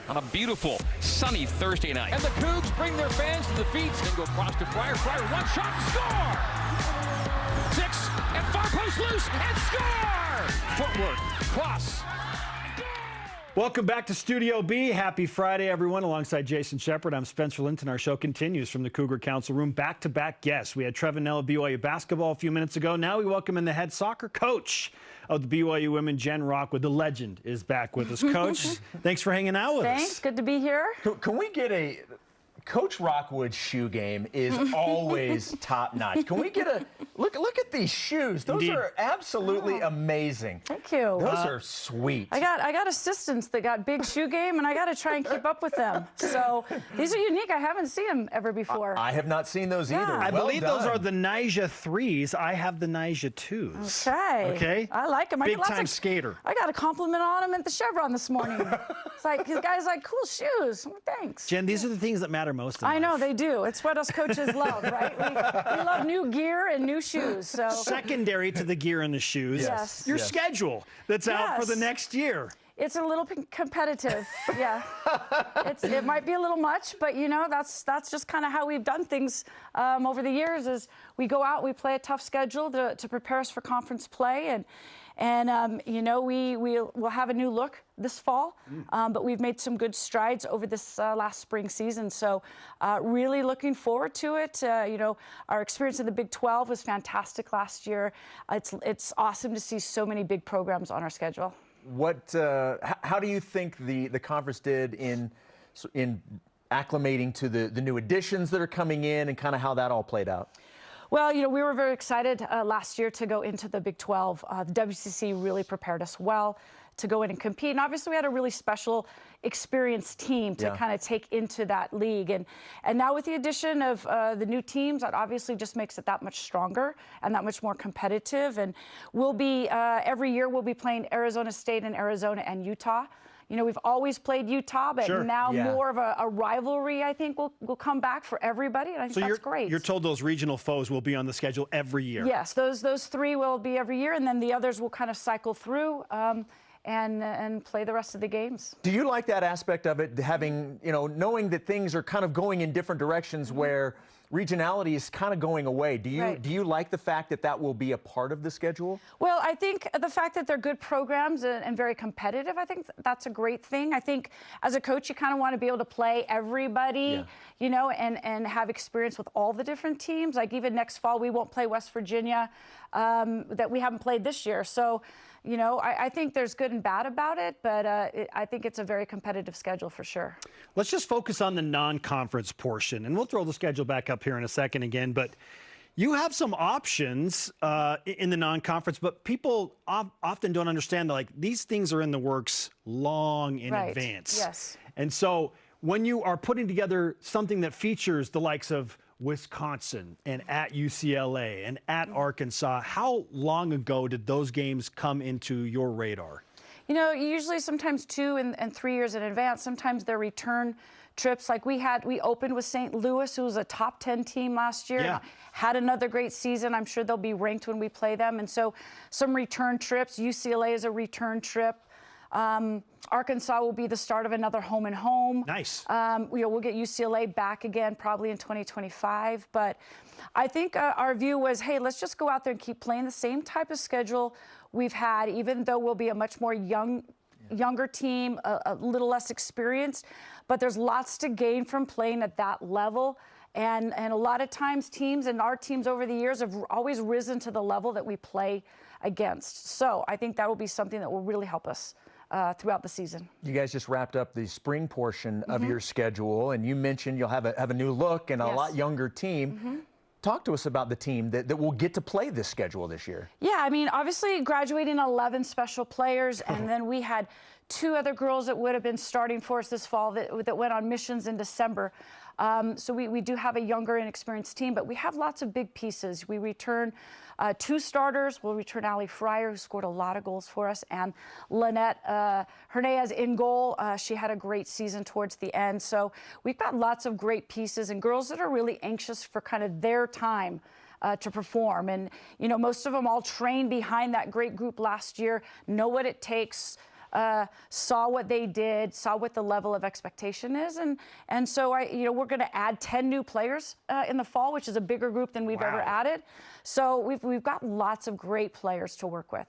on a beautiful, sunny Thursday night. And the Cougs bring their fans to the feet. Then go across to Fryer. Fryer, one shot, score! 6, and far post loose, and score! Footwork, cross. Welcome back to Studio B. Happy Friday, everyone. Alongside Jason Shepard, I'm Spencer Linton. Our show continues from the Cougar Council Room. Back-to-back guests. We had Trevin Nell of BYU basketball a few minutes ago. Now we welcome in the head soccer coach of the BYU women, Jen Rockwood. The legend is back with us. Coach, thanks for hanging out with us. Thanks. Good to be here. Can we get a... Coach Rockwood's shoe game is always top-notch. Can we get a look at these shoes? Those Indeed. are absolutely amazing. Thank you. Those are sweet. I got assistants that got big shoe game, and I got to try and keep up with them. So these are unique. I haven't seen them ever before. I have not seen those either. I Well believe done. those are the Nyjah 3s. I have the Nyjah 2s. Okay. Okay. I like them. Big-time skater. I got a compliment on them at the Chevron this morning. It's like, his guy's like, cool shoes. Well, thanks. Jen, these are the things that matter most in I know, life. they do. It's what us coaches love, right? We love new gear and new shoes. So Secondary to the gear and the shoes, Yes. your Yes. schedule that's out for the Yes. next year. it's a little competitive. Yeah. It might be a little much, but you know, that's just kind of how we've done things over the years. Is we go out, we play a tough schedule to prepare us for conference play, and you know, we'll have a new look this fall, but we've made some good strides over this last spring season. So really looking forward to it. You know, our experience in the Big 12 was fantastic last year. It's awesome to see so many big programs on our schedule. How do you think the conference did in acclimating to the new additions that are coming in, and kind of how that all played out? Well, you know, we were very excited last year to go into the Big 12. The WCC really prepared us well to go in and compete. And obviously we had a really special, experienced team to kind of take into that league. And now with the addition of the new teams, that obviously just makes it that much stronger and that much more competitive. And we'll be, every year we'll be playing Arizona State and Arizona and Utah. You know, we've always played Utah, but now more of a rivalry, I think, will come back for everybody, and I think that's great. You're told those regional foes will be on the schedule every year. Yes, those three will be every year, and then the others will kind of cycle through and play the rest of the games. Do you like that aspect of it, having, you know, knowing that things are kind of going in different directions where regionality is kind of going away? Do you like the fact that that will be a part of the schedule? Well, I think the fact that they're good programs and very competitive, I think that's a great thing. I think as a coach, you kind of want to be able to play everybody, you know, and have experience with all the different teams. Like even next fall, we won't play West Virginia that we haven't played this year. So, you know, I think there's good and bad about it, but I think it's a very competitive schedule for sure. Let's just focus on the non-conference portion, and we'll throw the schedule back up here in a second again. But you have some options in the non-conference, but people often don't understand that, like, these things are in the works long in advance. Yes. And so when you are putting together something that features the likes of Wisconsin and at UCLA and at Arkansas, how long ago did those games come into your radar? You know, usually sometimes 2 and 3 years in advance. Sometimes they're return trips. Like we opened with St. Louis, who was a top 10 team last year, had another great season. I'm sure they'll be ranked when we play them. And so some return trips. UCLA is a return trip. Arkansas will be the start of another home and home. Nice. You know, we'll get UCLA back again probably in 2025. But I think our view was, hey, let's just go out there and keep playing the same type of schedule we've had, even though we'll be a much more younger team, a little less experienced. But there's lots to gain from playing at that level. And a lot of times teams, and our teams over the years, have always risen to the level that we play against. So I think that will be something that will really help us throughout the season. You guys just wrapped up the spring portion of your schedule, and you mentioned you'll have a new look and a lot younger team. Talk to us about the team that will get to play this schedule this year. Yeah, I mean, obviously graduating 11 special players, and then we had 2 other girls that would have been starting for us this fall that went on missions in December. So we do have a younger and experienced team, but we have lots of big pieces. We return 2 starters. We'll return Allie Fryer, who scored a lot of goals for us, and Lynette Hernandez in goal. She had a great season towards the end. So we've got lots of great pieces and girls that are really anxious for kind of their time to perform. And, you know, most of them all trained behind that great group last year, know what it takes. saw what they did, saw what the level of expectation is, and so we're going to add 10 new players in the fall, which is a bigger group than we've ever added. So we've got lots of great players to work with.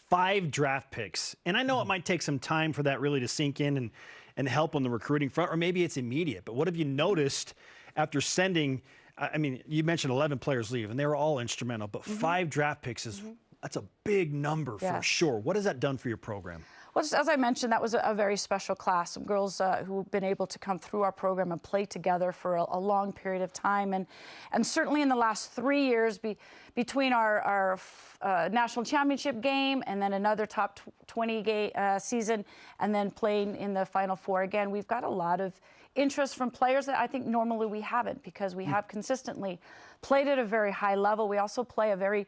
5 draft picks, and I know it might take some time for that really to sink in and help on the recruiting front, or maybe it's immediate. But what have you noticed after sending? I mean, you mentioned 11 players leave, and they were all instrumental, but 5 draft picks that's a big number for sure. What has that done for your program? Well, just as I mentioned, that was a very special class. Some girls who've been able to come through our program and play together for a long period of time. And certainly in the last 3 years, between our national championship game and then another top 20 season, and then playing in the Final Four again, we've got a lot of interest from players that I think normally we haven't, because we have consistently played at a very high level. We also play a very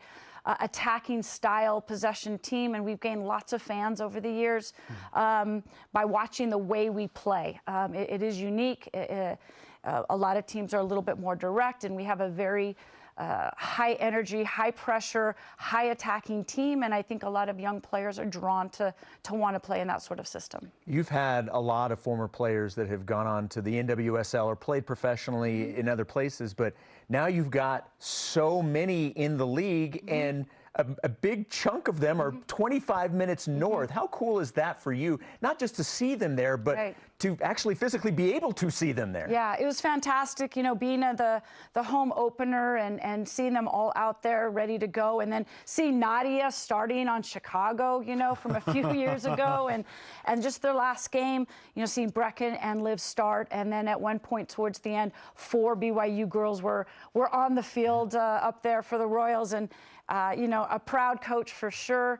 attacking style possession team, and we've gained lots of fans over the years by watching the way we play. It is unique. A lot of teams are a little bit more direct, and we have a very high energy, high pressure, high attacking team, and I think a lot of young players are drawn to want to play in that sort of system. You've had a lot of former players that have gone on to the NWSL or played professionally in other places, but now you've got so many in the league, and a big chunk of them are 25 minutes north. How cool is that for you? Not just to see them there, but to actually physically be able to see them there. Yeah, it was fantastic, you know, being at the home opener and seeing them all out there ready to go, and then seeing Nadia starting on Chicago, you know, from a few years ago, and just their last game, you know, seeing Brecken and Liv start, and then at one point towards the end, 4 BYU girls were on the field up there for the Royals, and you know, a proud coach for sure.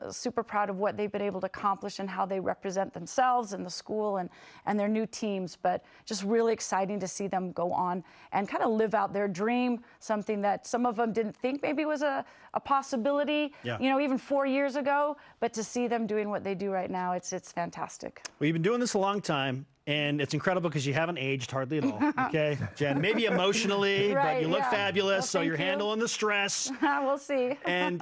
Super proud of what they've been able to accomplish and how they represent themselves and the school and their new teams. But just really exciting to see them go on and kind of live out their dream, something that some of them didn't think maybe was a possibility, you know, even 4 years ago. But to see them doing what they do right now, it's fantastic. Well, you've been doing this a long time. And it's incredible because you haven't aged hardly at all, okay, Jen? Maybe emotionally, but you look fabulous, so you're handling the stress. We'll see. And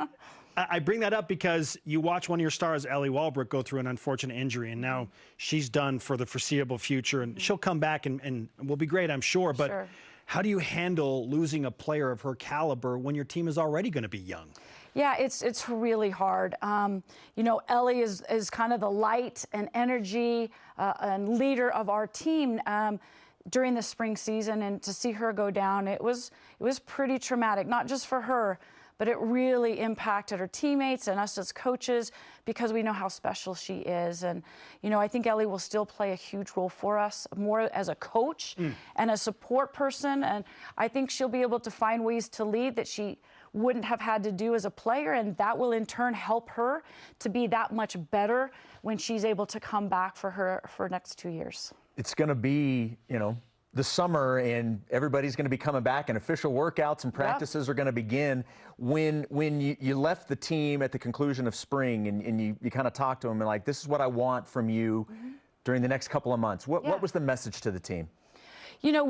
I bring that up because you watch one of your stars, Ellie Walbrook, go through an unfortunate injury, and now she's done for the foreseeable future, and she'll come back and will be great, I'm sure. But how do you handle losing a player of her caliber when your team is already going to be young? Yeah, it's really hard. You know, Ellie is kind of the light and energy and leader of our team during the spring season, and to see her go down, it was pretty traumatic, not just for her, but it really impacted her teammates and us as coaches, because we know how special she is. And, you know, I think Ellie will still play a huge role for us, more as a coach and a support person, and I think she'll be able to find ways to lead that she wouldn't have had to do as a player, and that will in turn help her to be that much better when she's able to come back for her next 2 years. It's going to be, you know, the summer, and everybody's going to be coming back, and official workouts and practices are going to begin. When you left the team at the conclusion of spring, and you kind of talked to them and like, this is what I want from you during the next couple of months. What was the message to the team? You know,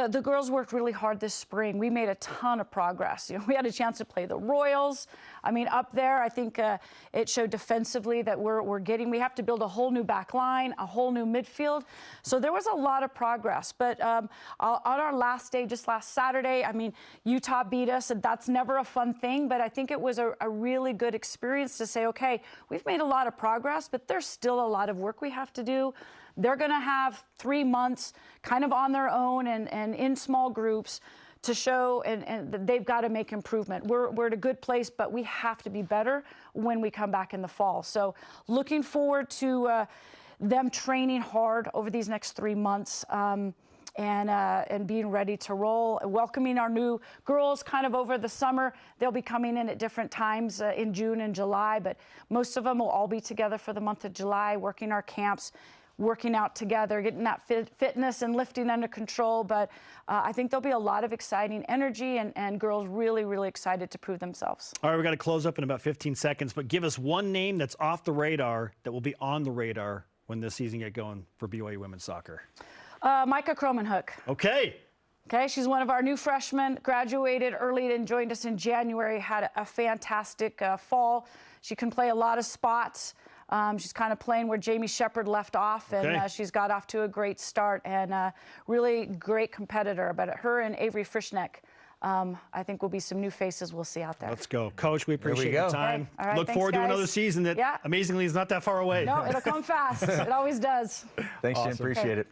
the girls worked really hard this spring. We made a ton of progress. You know, we had a chance to play the Royals. I mean, up there, I think it showed defensively that we have to build a whole new back line, a whole new midfield. So there was a lot of progress. But on our last day, just last Saturday, I mean, Utah beat us, and that's never a fun thing. But I think it was a really good experience to say, okay, we've made a lot of progress, but there's still a lot of work we have to do. They're going to have 3 months kind of on their own and in small groups to show, and they've got to make improvement. We're at a good place, but we have to be better when we come back in the fall. So looking forward to them training hard over these next 3 months and being ready to roll, welcoming our new girls kind of over the summer. They'll be coming in at different times in June and July, but most of them will all be together for the month of July, working our camps, working out together, getting that fitness and lifting under control. But I think there'll be a lot of exciting energy and girls really, really excited to prove themselves. All right, we've got to close up in about 15 seconds, but give us one name that's off the radar that will be on the radar when this season get going for BYU women's soccer. Micah Cromanhook. Okay. Okay, she's one of our new freshmen, graduated early and joined us in January, had a fantastic fall. She can play a lot of spots. She's kind of playing where Jamie Shepard left off, and she's got off to a great start and really great competitor. But her and Avery Frischneck, I think will be some new faces we'll see out there. Let's go. Coach, we appreciate your time. All right, Look forward to another season that amazingly is not that far away. No, it'll come fast. It always does. Thanks, Jim. Appreciate it.